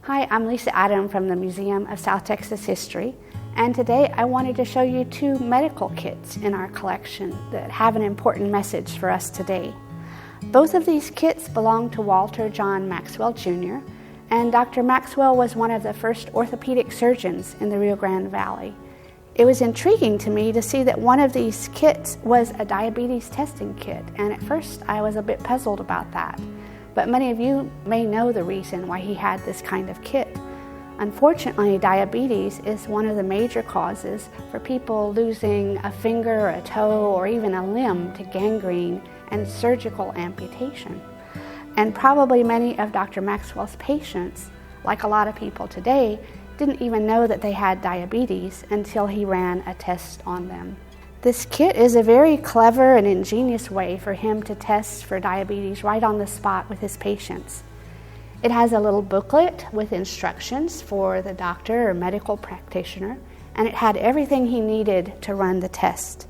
Hi, I'm Lisa Adam from the Museum of South Texas History, and today I wanted to show you two medical kits in our collection that have an important message for us today. Both of these kits belong to Walter John Maxwell Jr., and Dr. Maxwell was one of the first orthopedic surgeons in the Rio Grande Valley. It was intriguing to me to see that one of these kits was a diabetes testing kit, and at first I was a bit puzzled about that. But many of you may know the reason why he had this kind of kit. Unfortunately, diabetes is one of the major causes for people losing a finger, a toe, or even a limb to gangrene and surgical amputation. And probably many of Dr. Maxwell's patients, like a lot of people today, didn't even know that they had diabetes until he ran a test on them. This kit is a very clever and ingenious way for him to test for diabetes right on the spot with his patients. It has a little booklet with instructions for the doctor or medical practitioner, and it had everything he needed to run the test.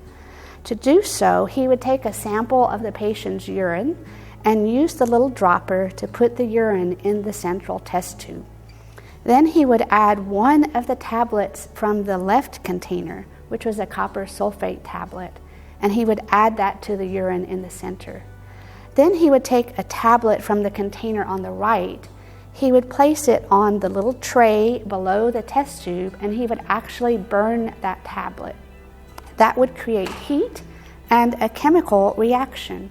To do so, he would take a sample of the patient's urine and use the little dropper to put the urine in the central test tube. Then he would add one of the tablets from the left container, which was a copper sulfate tablet, and he would add that to the urine in the center. Then he would take a tablet from the container on the right, he would place it on the little tray below the test tube, and he would actually burn that tablet. That would create heat and a chemical reaction.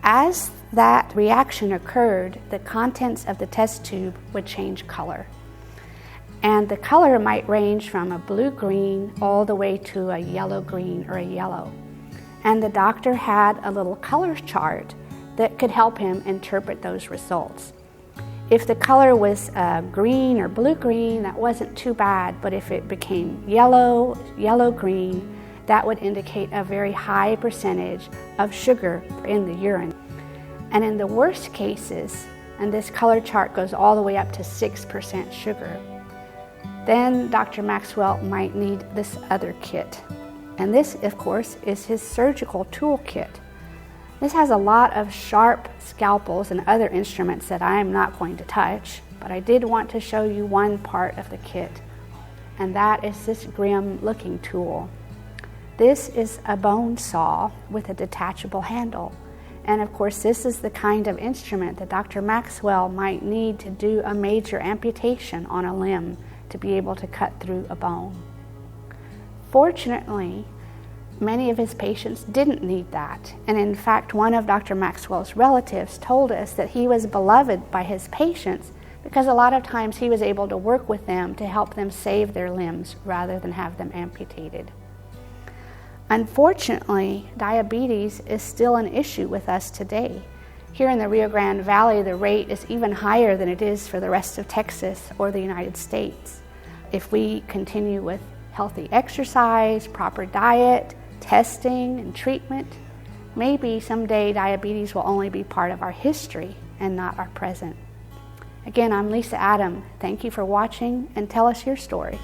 As that reaction occurred, the contents of the test tube would change color. And the color might range from a blue-green all the way to a yellow-green or a yellow. And the doctor had a little color chart that could help him interpret those results. If the color was green or blue-green, that wasn't too bad, but if it became yellow, yellow-green, that would indicate a very high percentage of sugar in the urine. And in the worst cases, and this color chart goes all the way up to 6% sugar, then Dr. Maxwell might need this other kit. And this, of course, is his surgical toolkit. This has a lot of sharp scalpels and other instruments that I am not going to touch, but I did want to show you one part of the kit, and that is this grim-looking tool. This is a bone saw with a detachable handle. And of course, this is the kind of instrument that Dr. Maxwell might need to do a major amputation on a limb to be able to cut through a bone. Fortunately, many of his patients didn't need that. And in fact, one of Dr. Maxwell's relatives told us that he was beloved by his patients because a lot of times he was able to work with them to help them save their limbs rather than have them amputated. Unfortunately, diabetes is still an issue with us today. Here in the Rio Grande Valley, the rate is even higher than it is for the rest of Texas or the United States. If we continue with healthy exercise, proper diet, testing, and treatment, maybe someday diabetes will only be part of our history and not our present. Again, I'm Lisa Adam. Thank you for watching, and tell us your stories.